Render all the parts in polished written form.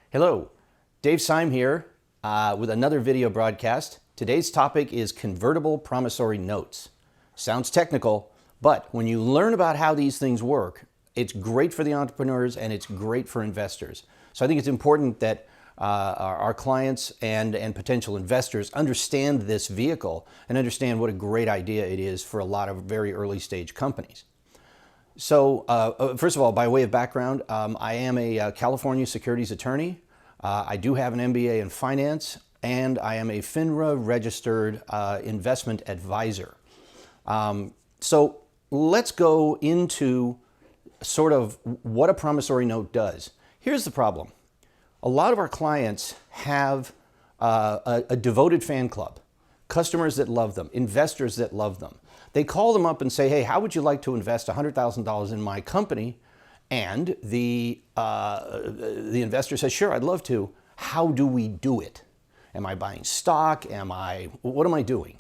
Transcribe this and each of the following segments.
Hello, Dave Syme here with another video broadcast. Today's topic is convertible promissory notes. Sounds technical, but when you learn about how these things work, it's great for the entrepreneurs and it's great for investors. So I think it's important that our clients and potential investors understand this vehicle and understand what a great idea it is for a lot of very early stage companies. So first of all, by way of background, I am a California securities attorney. I do have an MBA in finance, and I am a FINRA registered investment advisor. So let's go into sort of what a promissory note does. Here's the problem. A lot of our clients have a devoted fan club, customers that love them, investors that love them. They call them up and say, hey, how would you like to invest $100,000 in my company? And the investor says, sure, I'd love to. How do we do it? Am I buying stock? What am I doing?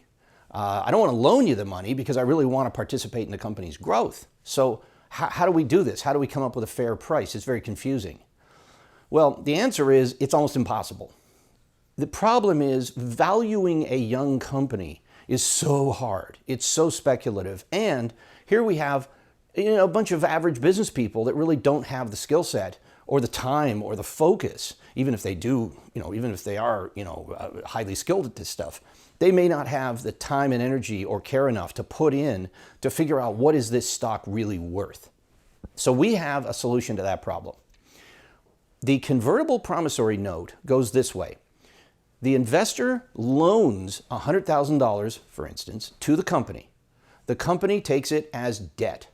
I don't want to loan you the money because I really want to participate in the company's growth. So how do we do this? How do we come up with a fair price? It's very confusing. Well, the answer is it's almost impossible. The problem is valuing a young company is so hard. It's so speculative. And here we have a bunch of average business people that really don't have the skill set or the time or the focus, even if they do, even if they are, highly skilled at this stuff, they may not have the time and energy or care enough to put in to figure out what is this stock really worth. So we have a solution to that problem. The convertible promissory note goes this way. The investor loans $100,000, for instance, to the company. The company takes it as debt.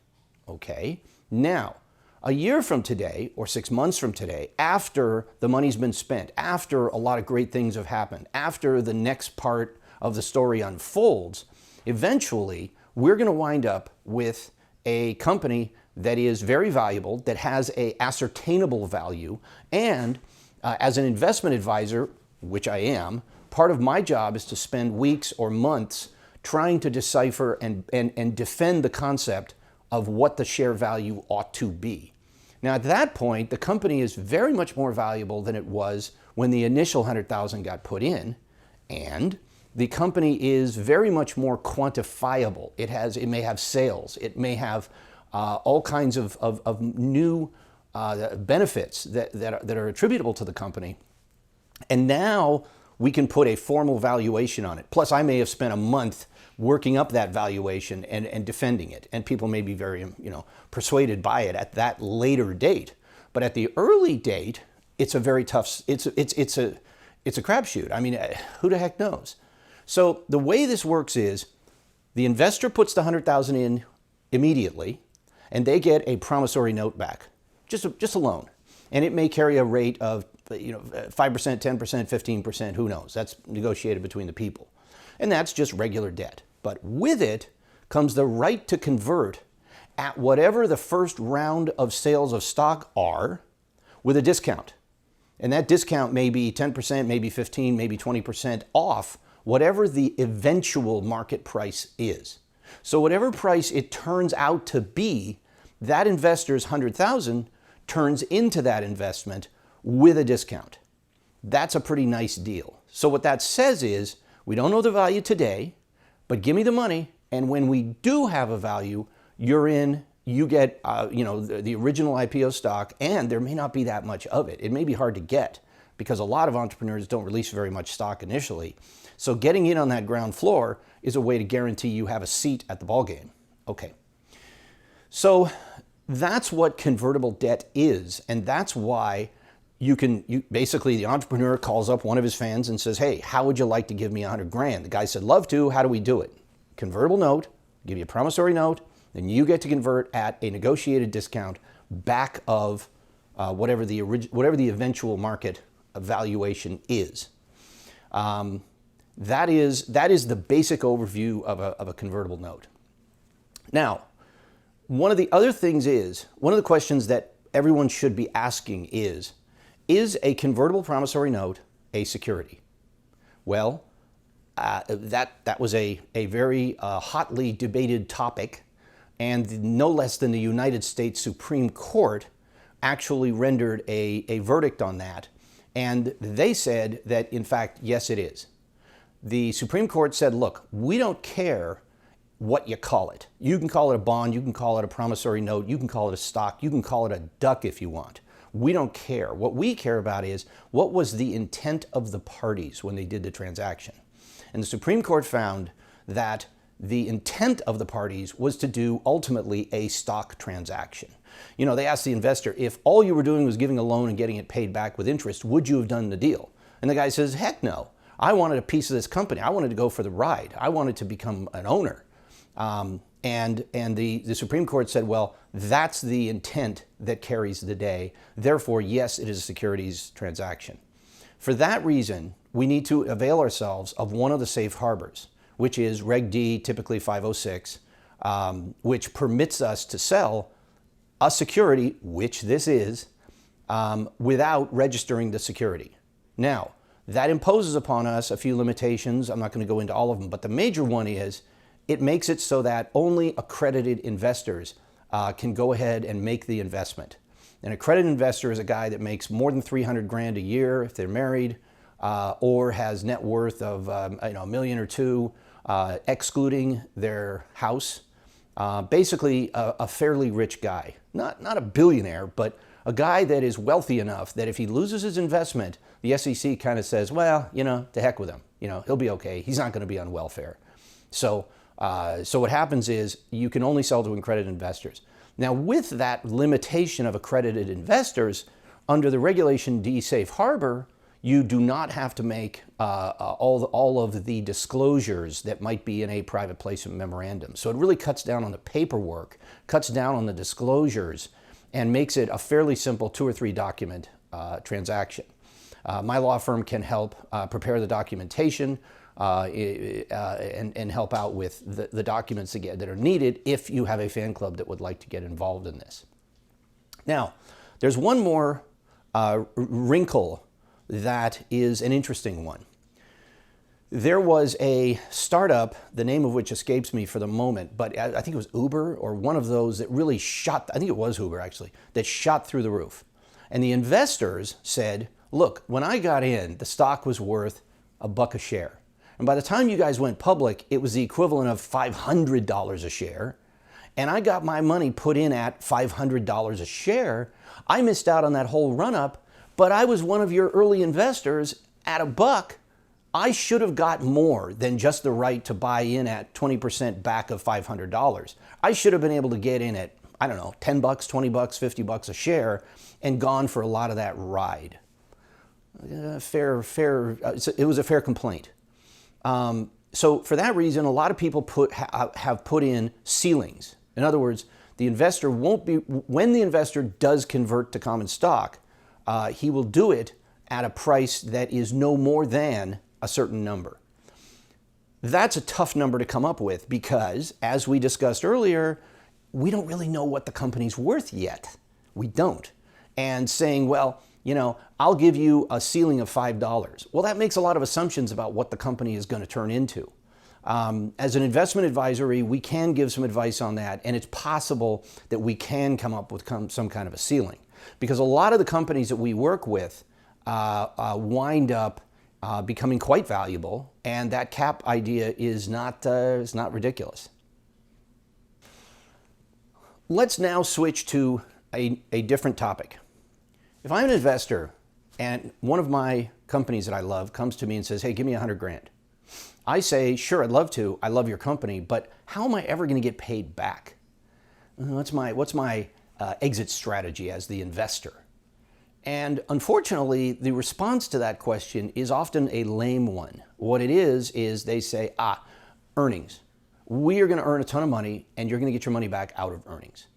Okay. Now, a year from today or 6 months from today, after the money's been spent, after a lot of great things have happened, after the next part of the story unfolds, eventually we're going to wind up with a company that is very valuable, that has an ascertainable value, and as an investment advisor, which I am, part of my job is to spend weeks or months trying to decipher and defend the concept of what the share value ought to be. Now at that point, the company is very much more valuable than it was when the initial 100,000 got put in, and the company is very much more quantifiable. It may have sales, it may have all kinds of new benefits that are attributable to the company. And now we can put a formal valuation on it. Plus, I may have spent a month working up that valuation and defending it. And people may be very, persuaded by it at that later date. But at the early date, it's a very tough, it's a crapshoot. I mean, who the heck knows? So the way this works is the investor puts the 100,000 in immediately, and they get a promissory note back, just a loan. And it may carry a rate of 5%, 10%, 15%, who knows? That's negotiated between the people. And that's just regular debt. But with it comes the right to convert at whatever the first round of sales of stock are with a discount. And that discount may be 10%, maybe 15%, maybe 20% off whatever the eventual market price is. So whatever price it turns out to be, that investor's 100,000 turns into that investment with a discount. That's a pretty nice deal. So what that says is, we don't know the value today, but give me the money, and when we do have a value, you're in, you get the original IPO stock, and there may not be that much of it. It may be hard to get because a lot of entrepreneurs don't release very much stock initially. So getting in on that ground floor is a way to guarantee you have a seat at the ballgame. Okay. So that's what convertible debt is, and that's why basically the entrepreneur calls up one of his fans and says, hey, how would you like to give me 100 grand? The guy said, love to. How do we do it? Convertible note, give you a promissory note, then you get to convert at a negotiated discount back of whatever the eventual market valuation is. That is the basic overview of a convertible note. Now, one of the questions that everyone should be asking is a convertible promissory note a security? Well, that was a very hotly debated topic, and no less than the United States Supreme Court actually rendered a verdict on that And they said that, in fact, yes, it is. The Supreme Court said, look, we don't care what you call it. You can call it a bond, you can call it a promissory note, you can call it a stock, you can call it a duck if you want. We don't care. What we care about is what was the intent of the parties when they did the transaction. And the Supreme Court found that the intent of the parties was to do ultimately a stock transaction. You know, they asked the investor, if all you were doing was giving a loan and getting it paid back with interest, would you have done the deal? And the guy says, heck no. I wanted a piece of this company. I wanted to go for the ride. I wanted to become an owner. And the Supreme Court said, well, that's the intent that carries the day. Therefore, yes, it is a securities transaction. For that reason, we need to avail ourselves of one of the safe harbors, which is Reg D, typically 506, which permits us to sell a security, which this is, without registering the security. Now, that imposes upon us a few limitations. I'm not going to go into all of them, but the major one is it makes it so that only accredited investors can go ahead and make the investment. An accredited investor is a guy that makes more than 300 grand a year if they're married, or has net worth of $1 million or $2 million, excluding their house. Basically, a fairly rich guy. Not a billionaire, but a guy that is wealthy enough that if he loses his investment, the SEC kind of says, well, to heck with him. He'll be okay. He's not going to be on welfare. So what happens is you can only sell to accredited investors. Now, with that limitation of accredited investors, under the Regulation D Safe Harbor, you do not have to make all of the disclosures that might be in a private placement memorandum. So it really cuts down on the paperwork, cuts down on the disclosures, and makes it a fairly simple 2 or 3 document transaction. My law firm can help prepare the documentation and help out with the documents again that are needed if you have a fan club that would like to get involved in this. Now, there's one more wrinkle that is an interesting one. There was a startup, the name of which escapes me for the moment, but I think it was Uber or one of those that really shot, I think it was Uber actually, that shot through the roof. And the investors said, look, when I got in, the stock was worth $1 a share. And by the time you guys went public, it was the equivalent of $500 a share. And I got my money put in at $500 a share. I missed out on that whole run-up, but I was one of your early investors at $1. I should have got more than just the right to buy in at 20% back of $500. I should have been able to get in at, I don't know, $10, $20, $50 a share and gone for a lot of that ride. It was a fair complaint. So for that reason, a lot of people have put in ceilings. In other words, the investor won't be, when the investor does convert to common stock, he will do it at a price that is no more than a certain number. That's a tough number to come up with because, as we discussed earlier, we don't really know what the company's worth yet. We don't. And saying, well, I'll give you a ceiling of $5. Well, that makes a lot of assumptions about what the company is going to turn into. As an investment advisory, we can give some advice on that, and it's possible that we can come up with some kind of a ceiling. Because a lot of the companies that we work with wind up becoming quite valuable, and that cap idea is not ridiculous. Let's now switch to a different topic. If I'm an investor and one of my companies that I love comes to me and says, hey, give me 100 grand. I say, sure, I'd love to. I love your company, but how am I ever going to get paid back? What's my exit strategy as the investor? And unfortunately, the response to that question is often a lame one. What it is they say, earnings. We are going to earn a ton of money and you're going to get your money back out of earnings.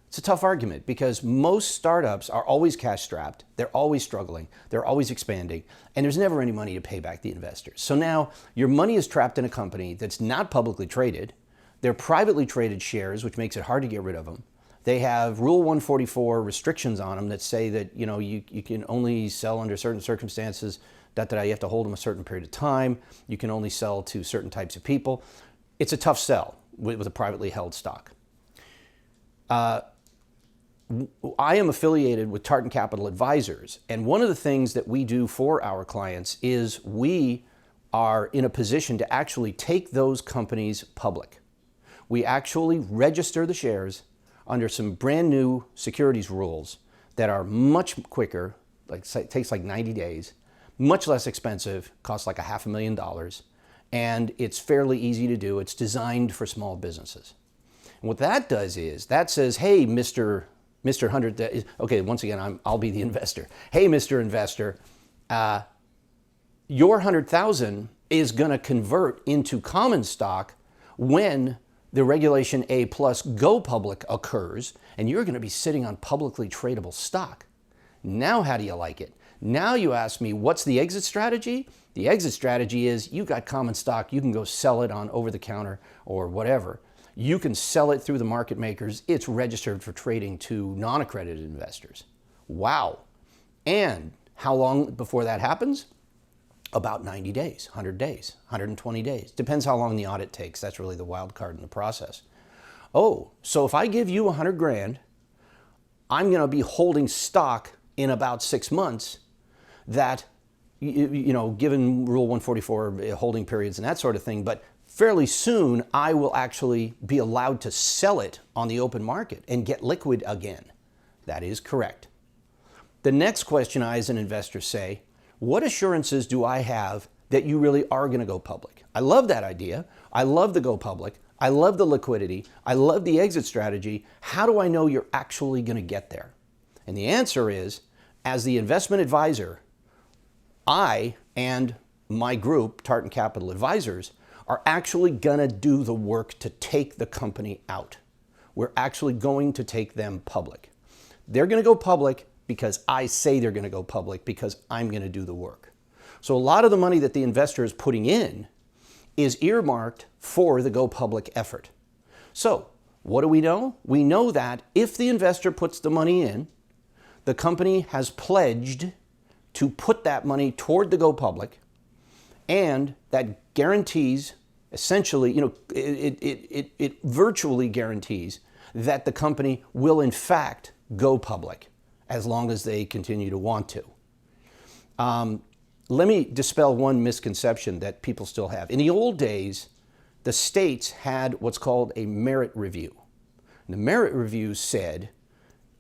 It's a tough argument because most startups are always cash strapped. They're always struggling. They're always expanding. And there's never any money to pay back the investors. So now your money is trapped in a company that's not publicly traded. They're privately traded shares, which makes it hard to get rid of them. They have Rule 144 restrictions on them that say that you can only sell under certain circumstances, that you have to hold them a certain period of time. You can only sell to certain types of people. It's a tough sell with a privately held stock. I am affiliated with Tartan Capital Advisors, and one of the things that we do for our clients is we are in a position to actually take those companies public. We actually register the shares under some brand new securities rules that are much quicker, it takes like 90 days, much less expensive, costs like $500,000, and it's fairly easy to do. It's designed for small businesses. And what that does is, that says, hey, Mr. 100, okay, once again, I'll be the investor. Hey, Mr. Investor, your 100,000 is going to convert into common stock when the Regulation A plus go public occurs, and you're going to be sitting on publicly tradable stock. Now, how do you like it? Now you ask me, what's the exit strategy? The exit strategy is you got common stock, you can go sell it on over the counter or whatever. You can sell it through the market makers. It's registered for trading to non-accredited investors. Wow. And how long before that happens? About 90 days, 100 days, 120 days. Depends how long the audit takes. That's really the wild card in the process. Oh, so if I give you 100 grand, I'm going to be holding stock in about 6 months that, you know, given Rule 144 holding periods and that sort of thing, but fairly soon I will actually be allowed to sell it on the open market and get liquid again. That is correct. The next question I as an investor say, what assurances do I have that you really are going to go public? I love that idea. I love the go public. I love the liquidity. I love the exit strategy. How do I know you're actually going to get there? And the answer is, as the investment advisor, I and my group, Tartan Capital Advisors, are actually going to do the work to take the company out. We're actually going to take them public. They're going to go public because I say they're going to go public because I'm going to do the work. So a lot of the money that the investor is putting in is earmarked for the go public effort. So what do we know? We know that if the investor puts the money in, the company has pledged to put that money toward the go public, and that guarantees, essentially, you know, it virtually guarantees that the company will in fact go public as long as they continue to want to. Let me dispel one misconception that people still have. In the old days, the states had what's called a merit review. And the merit review said,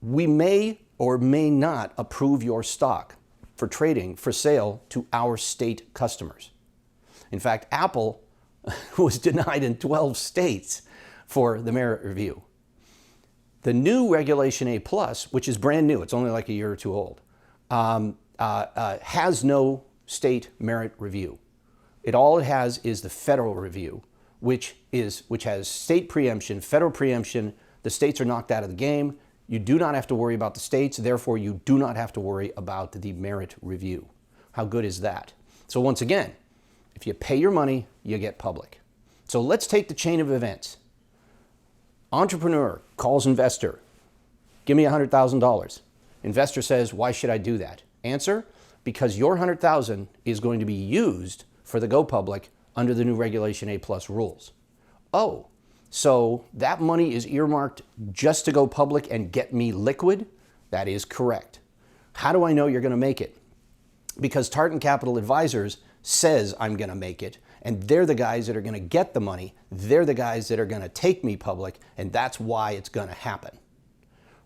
we may or may not approve your stock for trading for sale to our state customers. In fact, Apple was denied in 12 states for the merit review. The new Regulation A+, which is brand new, it's only like a year or two old, has no state merit review. All it has is the federal review, which has state preemption, federal preemption. The states are knocked out of the game. You do not have to worry about the states, therefore you do not have to worry about the merit review. How good is that? So once again, if you pay your money, you get public. So let's take the chain of events. Entrepreneur calls investor, give me $100,000. Investor says, why should I do that? Answer, because your $100,000 is going to be used for the go public under the new Regulation A+ rules. Oh, so that money is earmarked just to go public and get me liquid? That is correct. How do I know you're going to make it? Because Tartan Capital Advisors says I'm going to make it, and they're the guys that are going to get the money. They're the guys that are going to take me public, and that's why it's going to happen.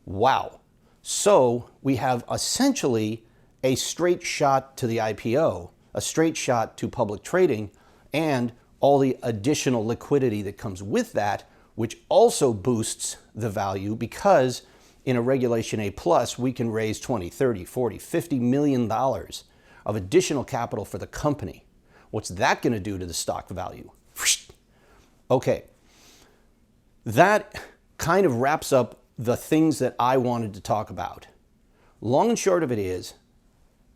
Wow. So we have essentially a straight shot to the IPO, a straight shot to public trading, and all the additional liquidity that comes with that, which also boosts the value because in a Regulation A+, we can raise 20, 30, 40, $50 million of additional capital for the company. What's that going to do to the stock value? Okay, that kind of wraps up the things that I wanted to talk about. Long and short of it is,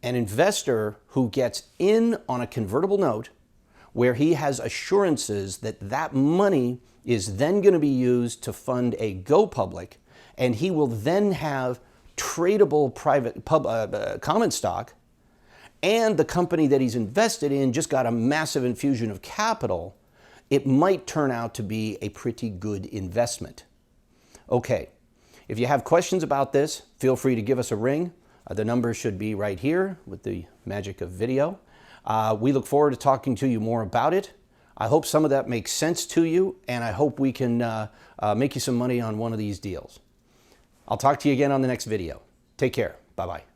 an investor who gets in on a convertible note where he has assurances that that money is then going to be used to fund a go public, and he will then have tradable common stock, and the company that he's invested in just got a massive infusion of capital, it might turn out to be a pretty good investment. Okay, If you have questions about this, feel free to give us a ring. The number should be right here with the magic of video. We look forward to talking to you more about it. I hope some of that makes sense to you, and I hope we can make you some money on one of these deals. I'll talk to you again on the next video. Take care. Bye-bye.